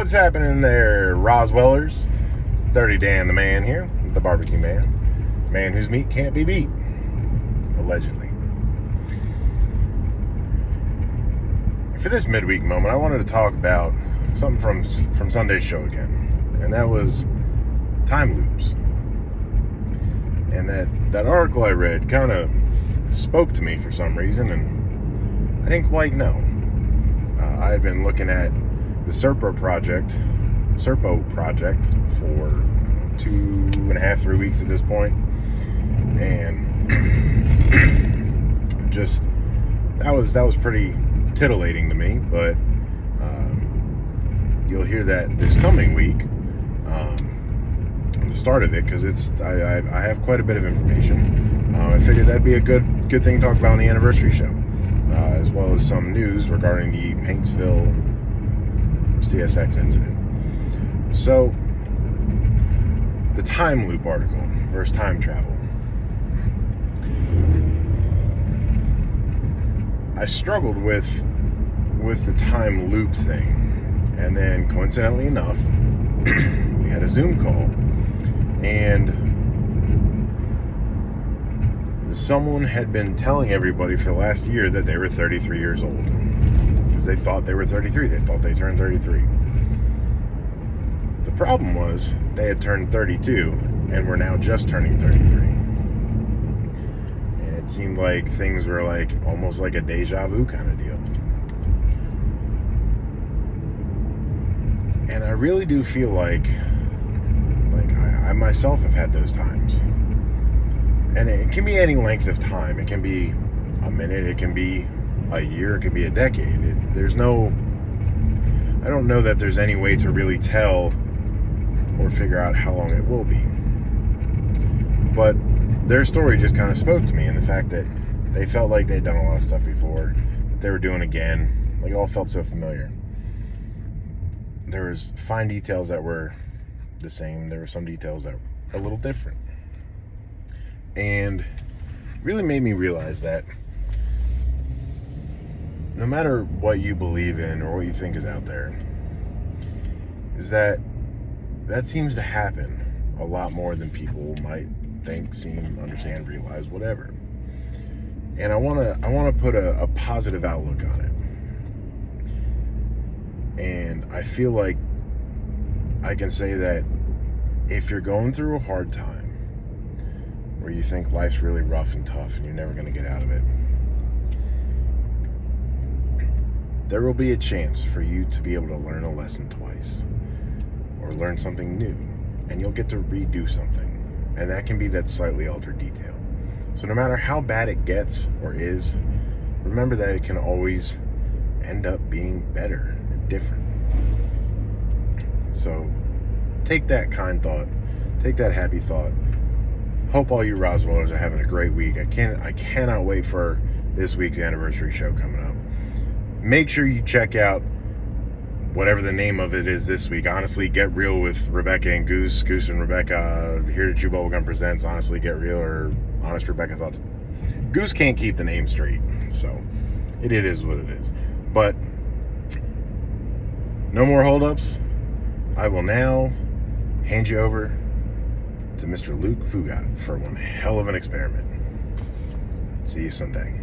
What's happening there, Roswellers? It's Dirty Dan the Man here, the barbecue man. Man whose meat can't be beat. Allegedly. For this midweek moment, I wanted to talk about something from Sunday's show again. And that was time loops. And that article I read kind of spoke to me for some reason, and I didn't quite know. I had been looking at the Serpo project for 2.5, 3 weeks at this point, and just that was pretty titillating to me. But you'll hear that this coming week, the start of it, because I have quite a bit of information. I figured that'd be a good thing to talk about on the anniversary show, as well as some news regarding the Paintsville CSX incident. So, the time loop article versus time travel. I struggled with the time loop thing, and then coincidentally enough, we had a Zoom call, and someone had been telling everybody for the last year that they were 33 years old. Because they thought they were 33. They thought they turned 33. The problem was they had turned 32 and were now just turning 33. And it seemed like things were like almost like a deja vu kind of deal. And I really do feel like I myself have had those times. And it can be any length of time. It can be a minute, it can be a year, it can be a decade. I don't know that there's any way to really tell or figure out how long it will be. But their story just kind of spoke to me, and the fact that they felt like they'd done a lot of stuff before, that they were doing again, like it all felt so familiar. There was fine details that were the same, there were some details that were a little different. And really made me realize that no matter what you believe in or what you think is out there, is that seems to happen a lot more than people might think, seem, understand, realize, whatever. And I want to put a positive outlook on it. And I feel like I can say that if you're going through a hard time, where you think life's really rough and tough and you're never going to get out of it, there will be a chance for you to be able to learn a lesson twice or learn something new, and you'll get to redo something, and that can be that slightly altered detail. So no matter how bad it gets or is, remember that it can always end up being better and different. So take that kind thought, take that happy thought. Hope all you Roswellers are having a great week. I cannot wait for this week's anniversary show coming up. Make sure you check out whatever the name of it is this week. Honestly, Get Real with Rebecca and Goose. Goose and Rebecca, Here to Chew Bubblegum presents Honestly Get Real, or Honest Rebecca Thoughts. Goose can't keep the name straight, so it is what it is. But no more holdups. I will now hand you over to Mr. Luke Fugate for one hell of an experiment. See you Sunday.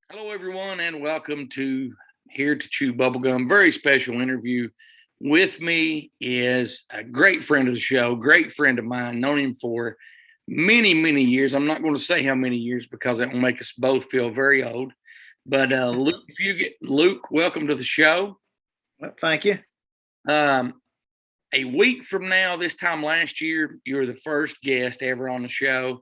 Hello, everyone, and welcome to Here to Chew Bubblegum. Very special interview. With me is a great friend of the show, great friend of mine, known him for many, many years. I'm not going to say how many years because that will make us both feel very old. But Luke Fugate. Luke, welcome to the show. Well, thank you. A week from now, this time last year, you were the first guest ever on the show.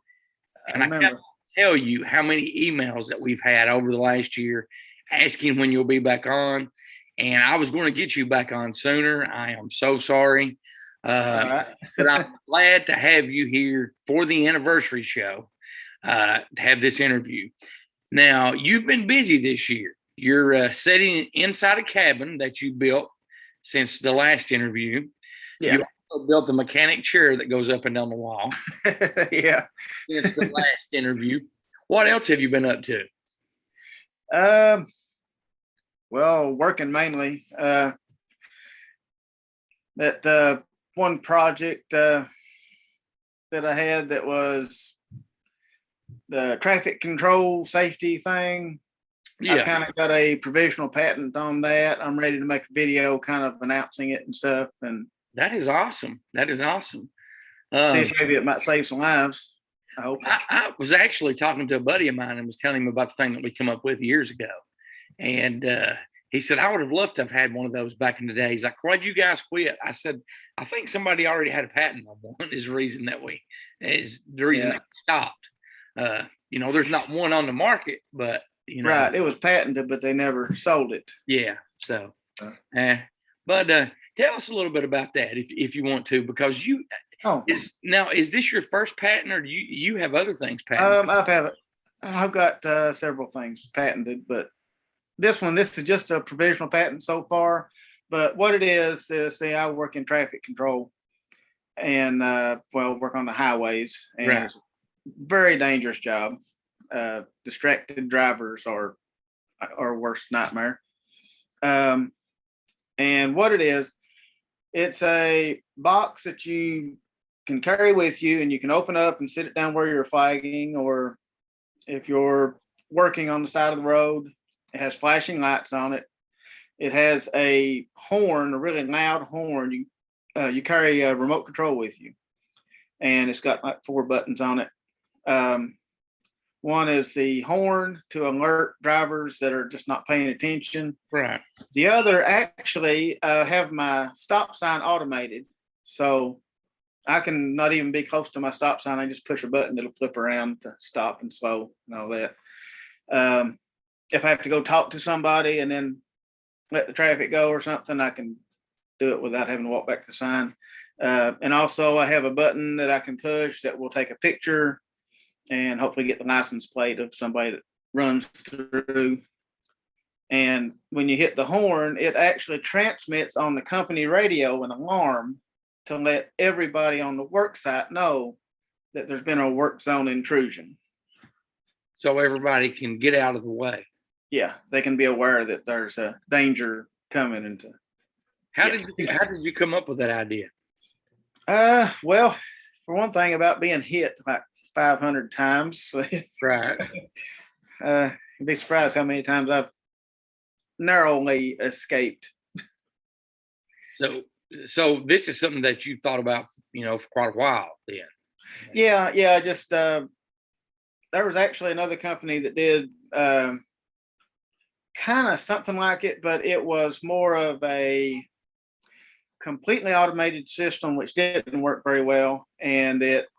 And I can't tell you how many emails that we've had over the last year asking when you'll be back on. And I was going to get you back on sooner. I am so sorry. But I'm glad to have you here for the anniversary show, to have this interview. Now, you've been busy this year. You're sitting inside a cabin that you built since the last interview. Yeah. You also built the mechanic chair that goes up and down the wall. Yeah. Since the last interview. What else have you been up to? Well, working mainly. that one project that I had that was the traffic control safety thing. I Yeah, kind of got a provisional patent on that. I'm ready to make a video kind of announcing it and stuff, and that is awesome. That is awesome. see if maybe it might save some lives. I hope. I was actually talking to a buddy of mine and was telling him about the thing that we come up with years ago. And he said, I would have loved to have had one of those back in the day. He's like, why'd you guys quit? I said, I think somebody already had a patent on one is the reason that we stopped. There's not one on the market, but Right. It was patented, but they never sold it. Yeah. So but tell us a little bit about that if you want to, because is this your first patent, or do you have other things patented? I've got several things patented, but this is just a provisional patent so far. But what it is see, I work in traffic control and work on the highways, and Right. It's a very dangerous job. Distracted drivers are worst nightmare. And what it is, it's a box that you can carry with you, and you can open up and sit it down where you're flagging, or if you're working on the side of the road. It has flashing lights on it. It has a horn, a really loud horn. You carry a remote control with you, and it's got like 4 buttons on it. One is the horn to alert drivers that are just not paying attention. Right. The other actually have my stop sign automated, so I can not even be close to my stop sign. I just push a button, it'll flip around to stop and slow and all that. If I have to go talk to somebody and then let the traffic go or something, I can do it without having to walk back to the sign. And also I have a button that I can push that will take a picture and hopefully get the license plate of somebody that runs through. And when you hit the horn, it actually transmits on the company radio an alarm to let everybody on the work site know that there's been a work zone intrusion. So everybody can get out of the way. Yeah, they can be aware that there's a danger coming into. How did you come up with that idea? Well, for one thing, about being hit like 500 times. Right. You'd be surprised how many times I've narrowly escaped. So this is something that you thought about, for quite a while then. Yeah. Just there was actually another company that did kind of something like it, but it was more of a completely automated system, which didn't work very well. And it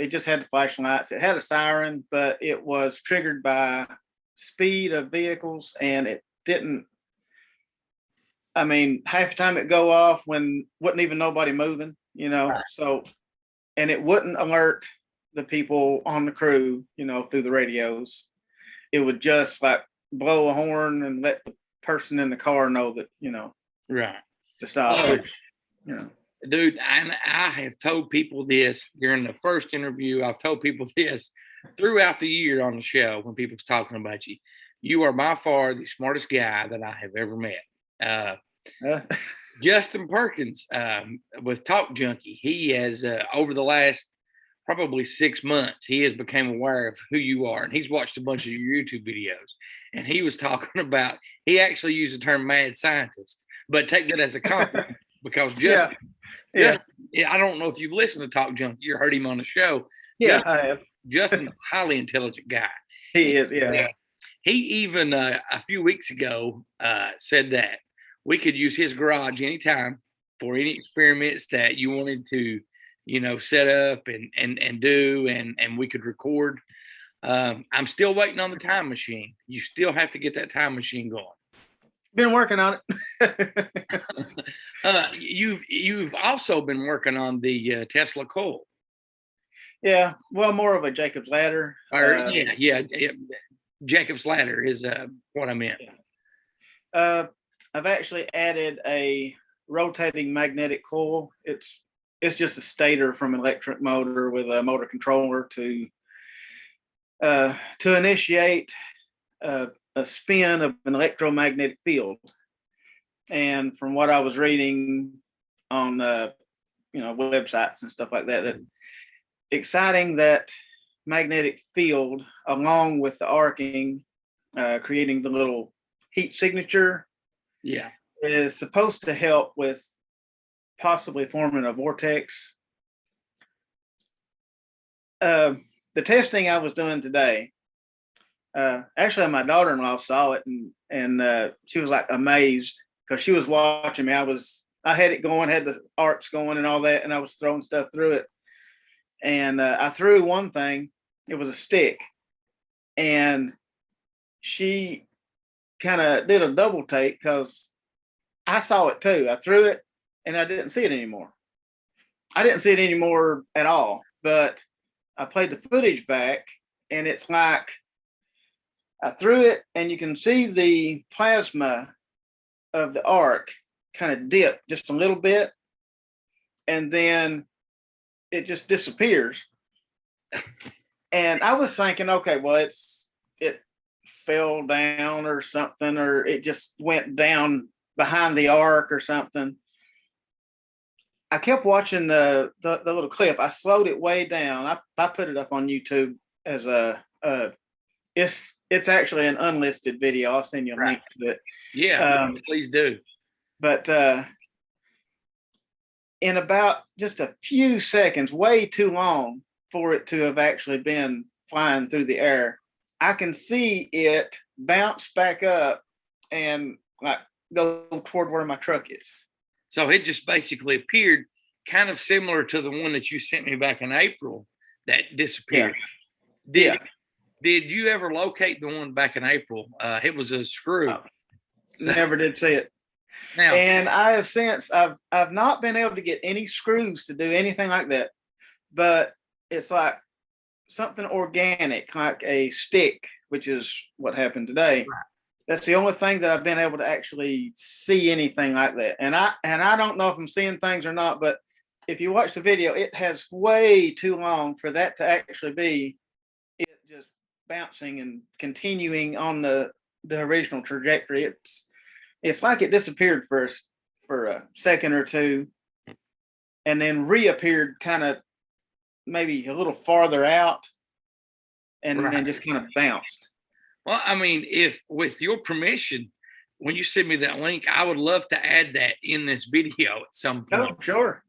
just had the flashing lights. It had a siren, but it was triggered by speed of vehicles, and it didn't. I mean, half the time it'd go off when wasn't even nobody moving, Right. So, and it wouldn't alert the people on the crew, through the radios. It would just like blow a horn and let the person in the car know that, Right. to stop. Dude, I have told people this during the first interview. I've told people this throughout the year on the show when people's talking about you. You are by far the smartest guy that I have ever met. Justin Perkins with Talk Junkie, he has over the last probably 6 months, he has become aware of who you are, and he's watched a bunch of your YouTube videos. And he was talking about, he actually used the term mad scientist, but take that as a compliment because Justin, I don't know if you've listened to Talk Junkie, you heard him on the show. Yeah, I have. Justin's a highly intelligent guy. He is, yeah. He even a few weeks ago said that we could use his garage anytime for any experiments that you wanted to, set up and do, and we could record. I'm still waiting on the time machine. You still have to get that time machine going. Been working on it. You've also been working on the Tesla coil. Yeah, well, more of a Jacob's ladder. Jacob's ladder is what I meant. I've actually added a rotating magnetic coil. It's just a stator from an electric motor with a motor controller to initiate a spin of an electromagnetic field. And from what I was reading, on websites and stuff like that. That exciting that magnetic field, along with the arcing, creating the little heat signature, is supposed to help with possibly forming a vortex. The testing I was doing today, actually my daughter-in-law saw it, and she was like amazed because she was watching me. I had it going, had the arcs going and all that, and I was throwing stuff through it. And I threw one thing, it was a stick, and she kind of did a double take because I saw it too. I threw it and I didn't see it anymore. I didn't see it anymore at all, but I played the footage back, and it's like I threw it and you can see the plasma of the arc kind of dip just a little bit, and then it just disappears. And I was thinking, okay, well, it fell down or something, or it just went down behind the arc or something. I kept watching the little clip. I slowed it way down. I put it up on YouTube as it's actually an unlisted video. I'll send you a link to it. Yeah, please do. But in about just a few seconds, way too long for it to have actually been flying through the air, I can see it bounce back up and like go toward where my truck is. So it just basically appeared kind of similar to the one that you sent me back in April that disappeared. Yeah. Did you ever locate the one back in April? It was a screw. Never did see it. Now, and I have since I've not been able to get any screws to do anything like that, but it's like something organic, like a stick, which is what happened today. Right. That's the only thing that I've been able to actually see anything like that. And I don't know if I'm seeing things or not, but if you watch the video, it has way too long for that to actually be it just bouncing and continuing on the original trajectory. It's like it disappeared for a second or two and then reappeared kind of maybe a little farther out and then just kind of bounced. Well, I mean, if with your permission, when you send me that link, I would love to add that in this video at some point. Oh, sure.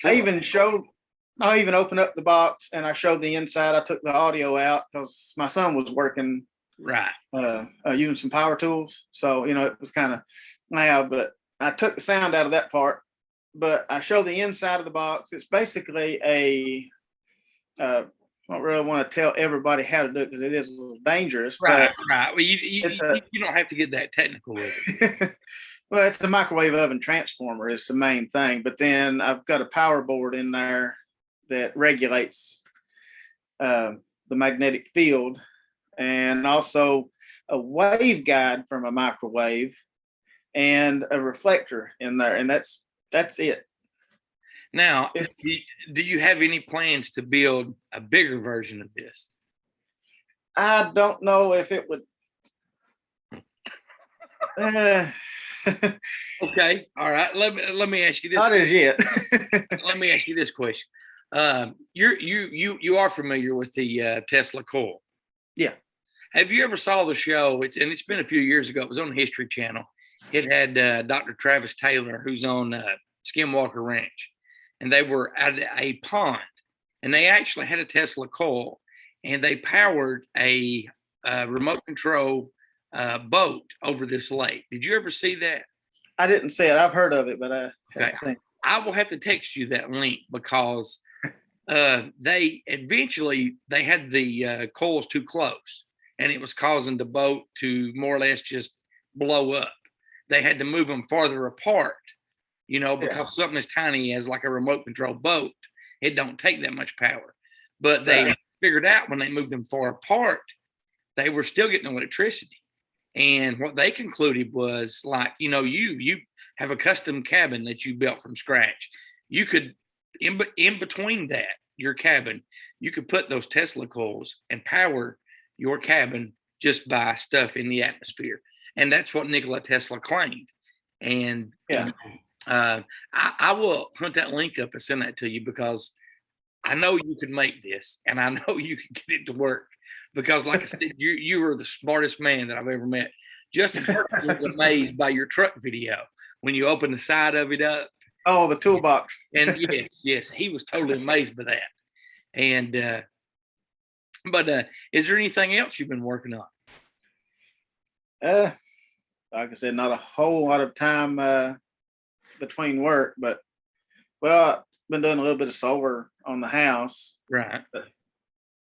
I even opened up the box and I showed the inside. I took the audio out because my son was working using some power tools. So, it was kind of loud, but I took the sound out of that part. But I show the inside of the box. It's basically I don't really want to tell everybody how to do it because it is a little dangerous. Right. Well, you don't have to get that technical with it. Well, it's the microwave oven transformer is the main thing. But then I've got a power board in there that regulates the magnetic field, and also a wave guide from a microwave and a reflector in there. And that's it. Now, do you have any plans to build a bigger version of this? I don't know if it would. Okay. All right. Let me ask you this. Not as yet. Let me ask you this question. You are familiar with the Tesla coil? Yeah. Have you ever saw the show? It's been a few years ago. It was on the History Channel. It had Dr. Travis Taylor, who's on Skinwalker Ranch. And they were at a pond, and they actually had a Tesla coil, and they powered a remote control boat over this lake. Did you ever see that? I didn't see it. I've heard of it, but I haven't seen it. I will have to text you that link because they had the coils too close, and it was causing the boat to more or less just blow up. They had to move them farther apart. Because something as tiny as like a remote control boat, it don't take that much power. But they figured out when they moved them far apart, they were still getting electricity. And what they concluded was like, you have a custom cabin that you built from scratch. You could, in between that, your cabin, you could put those Tesla coils and power your cabin just by stuff in the atmosphere. And that's what Nikola Tesla claimed. And I will hunt that link up and send that to you because I know you could make this, and I know you can get it to work. Because, like I said, you are the smartest man that I've ever met. Justin Perkins was amazed by your truck video when you opened the side of it up. Oh, the toolbox. And yes, he was totally amazed by that. And but is there anything else you've been working on? Like I said, not a whole lot of time between work, but well, I've been doing a little bit of solar on the house, Right.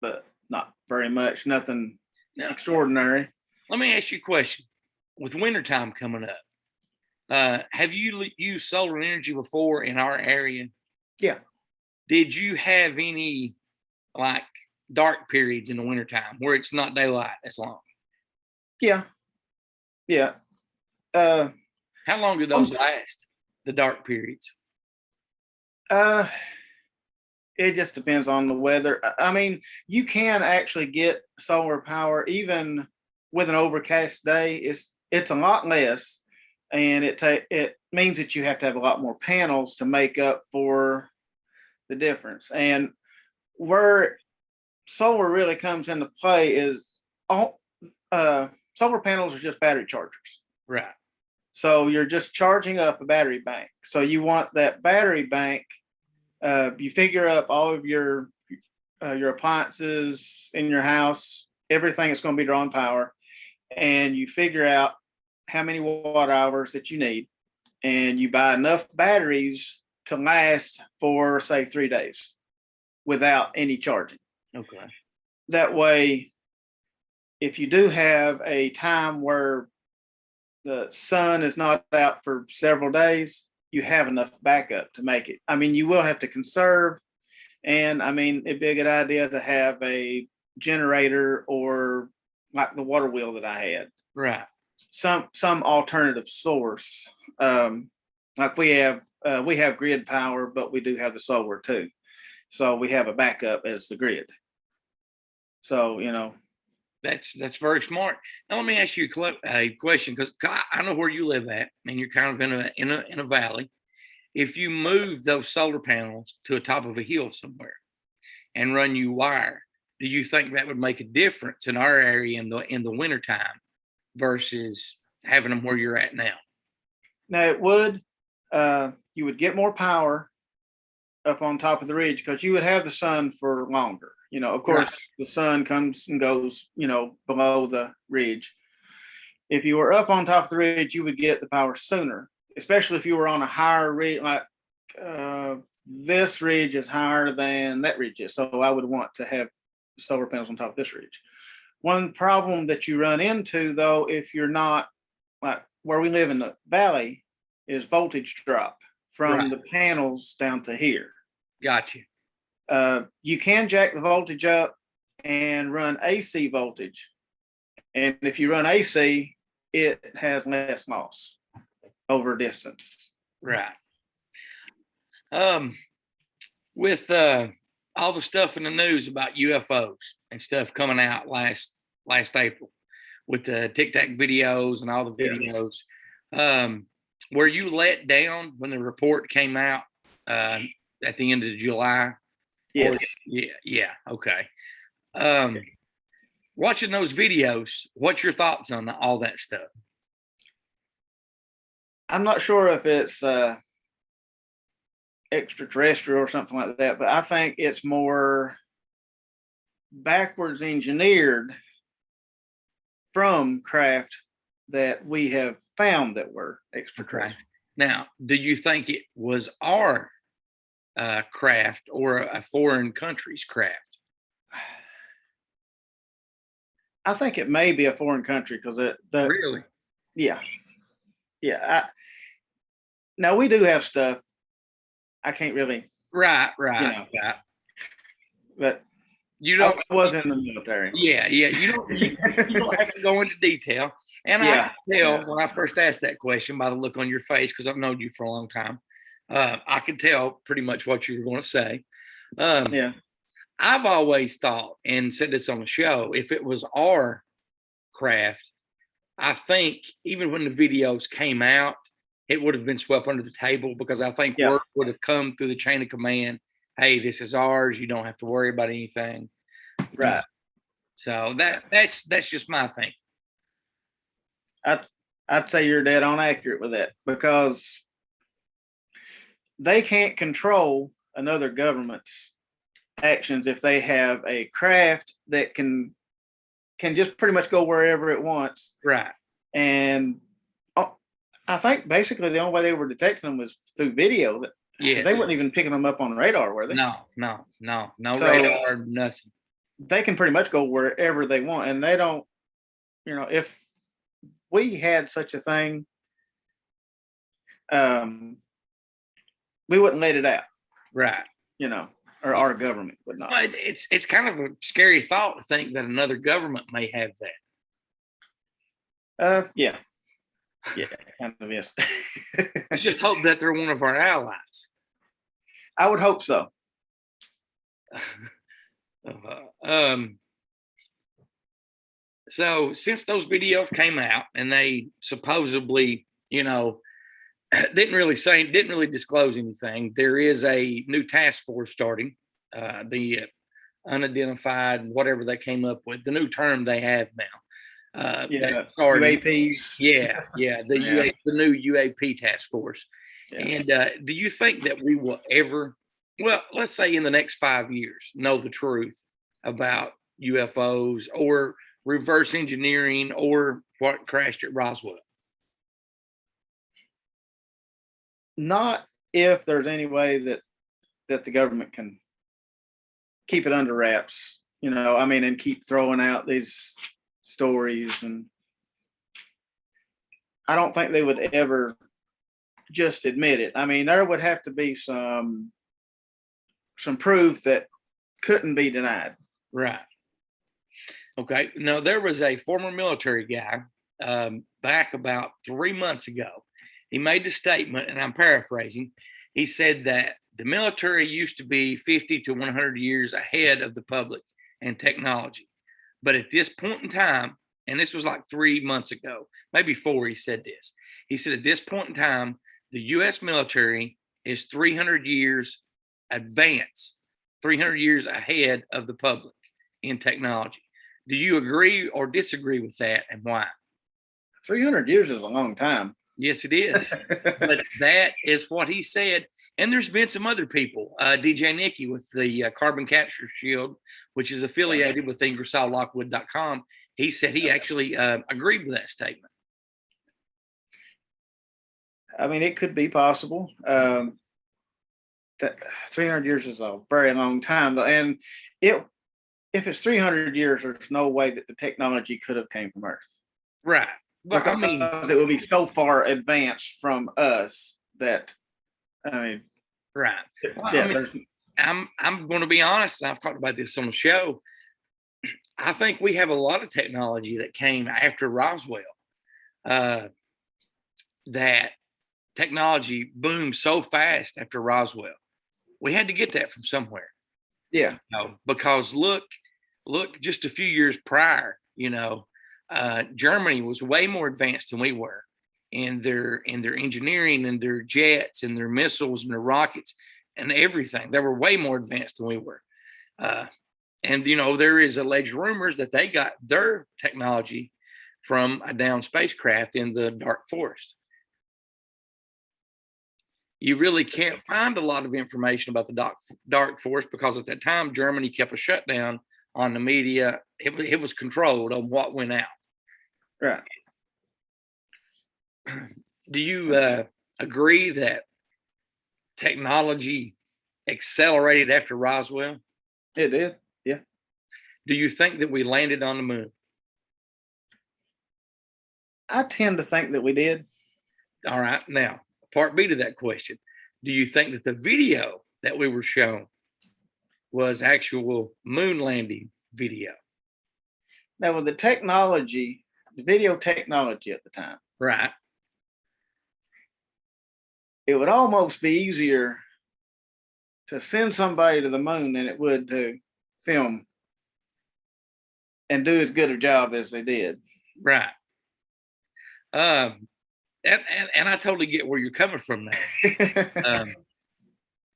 but not very much, nothing Now, extraordinary. let me ask you a question. With wintertime coming up, have you used solar energy before in our area? Yeah. Did you have any like dark periods in the wintertime where it's not daylight as long? Yeah. How long do those last? The dark periods? It just depends on the weather. I mean, you can actually get solar power even with an overcast day. It's a lot less, and it means that you have to have a lot more panels to make up for the difference. And where solar really comes into play is all solar panels are just battery chargers. Right. So you're just charging up a battery bank. So you want that battery bank. You figure up all of your appliances in your house, everything that's going to be drawing power, and you figure out how many watt hours that you need, and you buy enough batteries to last for, say, 3 days without any charging. Okay. That way, if you do have a time where the sun is not out for several days, you have enough backup to make it. I mean, you will have to conserve, and I mean, it'd be a good idea to have a generator or like the water wheel that I had. Right. Some alternative source. Like we have grid power, but we do have the solar too. So we have a backup as the grid. So, That's very smart. Now let me ask you a question because I know where you live at, and you're kind of in a valley. If you move those solar panels to the top of a hill somewhere and run you wire, do you think that would make a difference in our area in the wintertime versus having them where you're at now? Now it would. You would get more power up on top of the ridge because you would have the sun for longer. Of course, right. The sun comes and goes, below the ridge. If you were up on top of the ridge, you would get the power sooner, especially if you were on a higher ridge, like this ridge is higher than that ridge is. So I would want to have solar panels on top of this ridge. One problem that you run into, though, if you're not, like where we live in the valley, is voltage drop from right. the panels down to here. Gotcha. You can jack the voltage up and run AC voltage. And if you run AC, it has less loss over distance. Right. With all the stuff in the news about UFOs and stuff coming out last April with the Tik Tac videos and all the videos, were you let down when the report came out at the end of July? Yes. Yeah. Okay. Watching those videos, what's your thoughts on all that stuff? I'm not sure if it's extraterrestrial or something like that, but I think it's more backwards engineered from craft that we have found that were extraterrestrial. Okay. Now, do you think it was our craft or a foreign country's craft? I think it may be a foreign country because really, yeah. Now we do have stuff. I can't really. Right. But I was in the military. Yeah. You don't have to go into detail. And I could tell when I first asked that question by the look on your face, because I've known you for a long time. I could tell pretty much what you were going to say. I've always thought and said this on the show, if it was our craft, I think even when the videos came out, it would have been swept under the table because I think Yeah. word would have come through the chain of command. Hey, this is ours. You don't have to worry about anything. Right. So that's just my thing. I'd say you're dead on accurate with that, because they can't control another government's actions if they have a craft that can just pretty much go wherever it wants. Right. And I think basically the only way they were detecting them was through video. Yes. They weren't even picking them up on radar, were they? No So- radar, nothing. They can pretty much go wherever they want, and they don't, if we had such a thing, we wouldn't let it out, Right. or our government would not. But it's kind of a scary thought to think that another government may have that. Yeah, kind of is. Let's just hope that they're one of our allies. I would hope so. So since those videos came out and they supposedly, didn't really disclose anything, there is a new task force starting, the unidentified, whatever they came up with, the new term they have now. UAPs. The new UAP task force. Yeah. And do you think that we will ever, well, let's say in the next 5 years, know the truth about UFOs or reverse engineering or what crashed at Roswell? Not if there's any way that the government can keep it under wraps, and keep throwing out these stories. And I don't think they would ever just admit it. There would have to be some proof that couldn't be denied. Right. Okay. Now, there was a former military guy back about 3 months ago. He made the statement, and I'm paraphrasing. He said that the military used to be 50 to 100 years ahead of the public and technology. But at this point in time, and this was like 3 months ago, maybe 4, he said this. He said at this point in time, the U.S. military is 300 years advanced, 300 years ahead of the public in technology. Do you agree or disagree with that, and why? 300 years is a long time. Yes, it is. But that is what he said. And there's been some other people. DJ Nikki with the carbon capture shield, which is affiliated with IngersollLockwood.com. He said he actually agreed with that statement. It could be possible. That 300 years is a very long time, though. And if it's 300 years, there's no way that the technology could have came from Earth. Right. But because it would be so far advanced from us that, right. Well, I'm going to be honest. I've talked about this on the show. I think we have a lot of technology that came after Roswell. That technology boomed so fast after Roswell. We had to get that from somewhere. Yeah. Because look, just a few years prior, Germany was way more advanced than we were in their engineering and their jets and their missiles and their rockets and everything. They were way more advanced than we were. And there is alleged rumors that they got their technology from a downed spacecraft in the dark forest. You really can't find a lot of information about the dark forest because at that time Germany kept a shutdown on the media. It was controlled on what went out. Right. Do you agree that technology accelerated after Roswell? It did. Yeah. Do you think that we landed on the moon? I tend to think that we did. All right. Now, part B to that question. Do you think that the video that we were shown was actual moon landing video? Now, with the technology, the video technology at the time, Right. it would almost be easier to send somebody to the moon than it would to film and do as good a job as they did. Right. and I totally get where you're coming from now.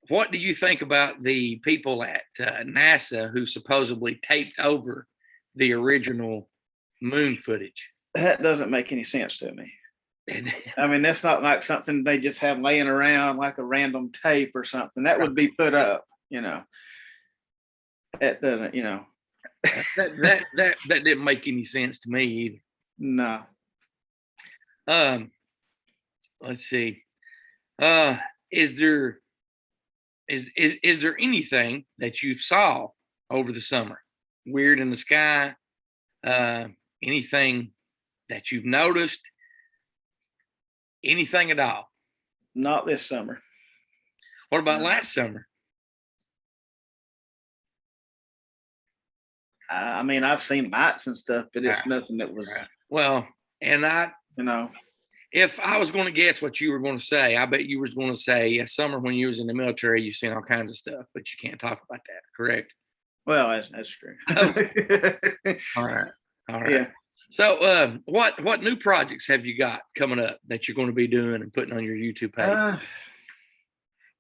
What do you think about the people at NASA who supposedly taped over the original moon footage? That doesn't make any sense to me. I mean, that's not like something they just have laying around like a random tape or something. That would be put up, you know. That doesn't, you know. that didn't make any sense to me either. No. Let's see. Is there anything that you saw over the summer? Weird in the sky? Anything that you've noticed? Anything at all? Not this summer. What about last summer? I mean, I've seen lights and stuff, but it's nothing that was. Well, and you know, if I was going to guess what you were going to say, I bet you were going to say summer when you was in the military, you've seen all kinds of stuff, but you can't talk about that, correct? Well, that's true. All right. Yeah. So, what new projects have you got coming up that you're going to be doing and putting on your YouTube page?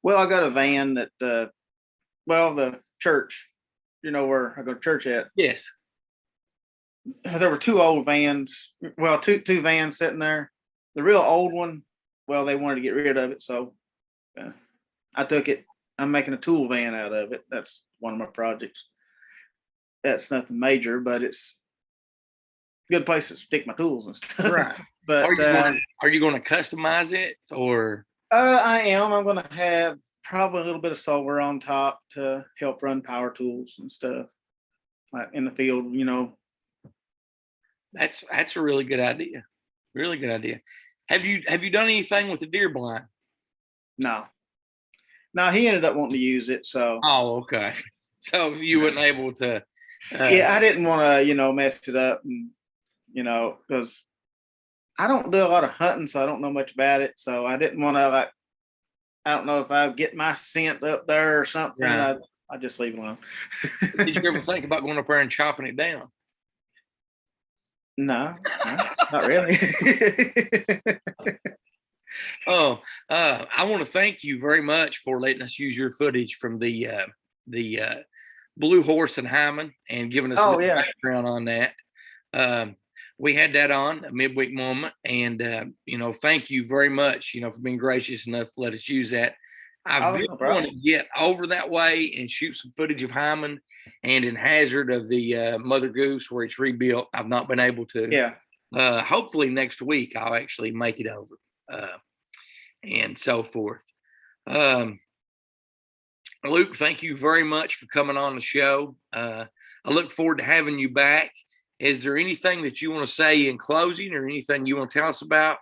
Well, I got a van that, the church, you know where I go to church at. Yes. There were two old vans. Well, two vans sitting there. The real old one, well, they wanted to get rid of it, so I took it. I'm making a tool van out of it. That's one of my projects. That's nothing major, but it's a good place to stick my tools and stuff. Right. But are you going to customize it, or? I am. I'm going to have probably a little bit of solar on top to help run power tools and stuff, like in the field. You know. That's a really good idea. Really good idea. Have you done anything with the deer blind? No. No, he ended up wanting to use it. So. Oh, okay. So you weren't able to. Yeah, I didn't want to, mess it up, and because I don't do a lot of hunting, so I don't know much about it. So I didn't want to I don't know if I get my scent up there or something. Right. I just leave it alone. Did you ever think about going up there and chopping it down? No, not really. I want to thank you very much for letting us use your footage from the Blue Horse and Hyman and giving us a background on that. We had that on a midweek moment, and thank you very much, for being gracious enough to let us use that. I've been wanting to get over that way and shoot some footage of Hyman and in Hazard of the Mother Goose where it's rebuilt. I've not been able to. Yeah. Hopefully next week I'll actually make it over, and so forth. Luke, thank you very much for coming on the show. I look forward to having you back. Is there anything that you want to say in closing or anything you want to tell us about?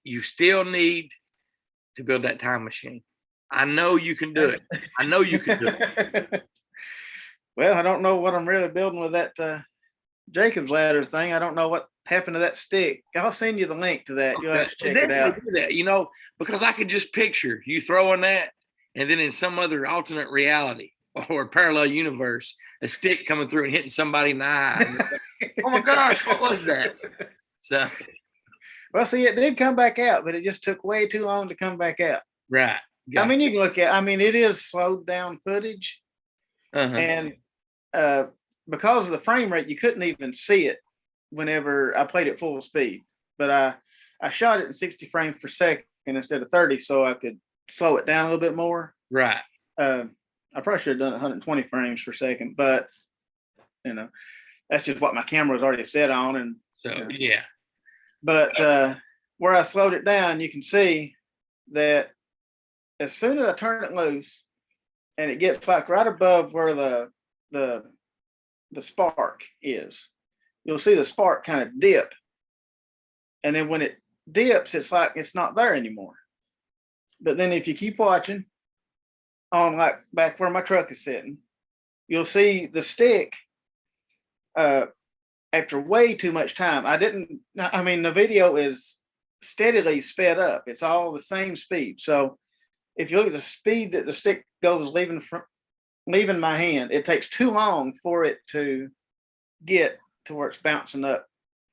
You still need to build that time machine. I know you can do it. I know you can do it. Well, I don't know what I'm really building with that Jacob's ladder thing. I don't know what happened to that stick. I'll send you the link to that. You'll have to check it out. Do that, because I could just picture you throwing that, and then in some other alternate reality or parallel universe, a stick coming through and hitting somebody in the eye. Oh my gosh, what was that? So, well, see, it did come back out, but it just took way too long to come back out. Right. I mean, you can look at. It is slowed down footage, and because of the frame rate, you couldn't even see it whenever I played at full speed. But I shot it in 60 frames per second instead of 30, so I could slow it down a little bit more. Right. I probably should have done 120 frames per second, but that's just what my camera was already set on. And so yeah. But where I slowed it down, you can see that as soon as I turn it loose, and it gets like right above where the spark is, you'll see the spark kind of dip. And then when it dips, it's like it's not there anymore. But then if you keep watching on like back where my truck is sitting, you'll see the stick after way too much time. The video is steadily sped up. It's all the same speed. So if you look at the speed that the stick goes leaving my hand, it takes too long for it to get to where it's bouncing up.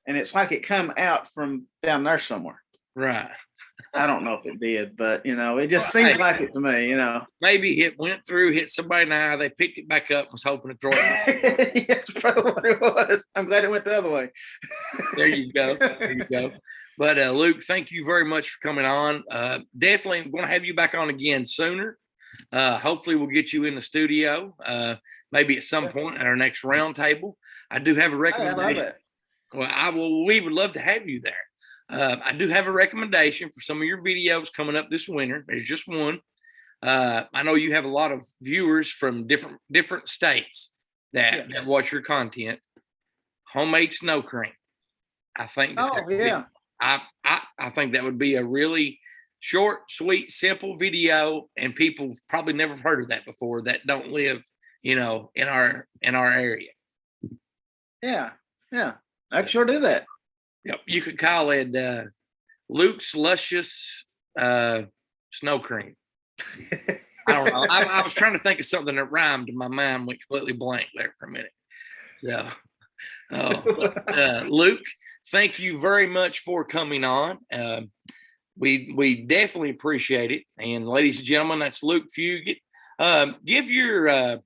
And it's like it come out from down there somewhere. Right. I don't know if it did, but it just seems like it to me. Maybe it went through, hit somebody in the eye. They picked it back up and was hoping to throw it. That's probably what it was. I'm glad it went the other way. There you go. There you go. But Luke, thank you very much for coming on. Definitely going to have you back on again sooner. Hopefully we'll get you in the studio, maybe at some point at our next round table. I do have a recommendation. Well, we would love to have you there. I do have a recommendation for some of your videos coming up this winter. There's just one. I know you have a lot of viewers from different states that watch your content. Homemade snow cream. I think. I think that would be a really short, sweet, simple video, and people probably never heard of that before that don't live, in our area. Yeah, I can sure do that. Yep, you could call it Luke's Luscious Snow Cream. I don't know. I was trying to think of something that rhymed, and my mind went completely blank there for a minute. So, Luke, thank you very much for coming on. We definitely appreciate it. And ladies and gentlemen, that's Luke Fugate. Give the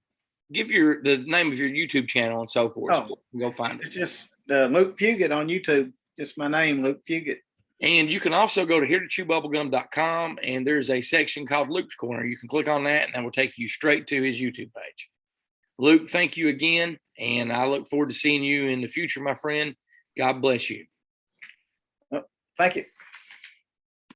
name of your YouTube channel and so forth. So go find it. It's just Luke Fugate on YouTube. Just my name, Luke Fugate. And you can also go to heretochewbubblegum.com, and there's a section called Luke's Corner. You can click on that, and that will take you straight to his YouTube page. Luke, thank you again, and I look forward to seeing you in the future, my friend. God bless you. Thank you.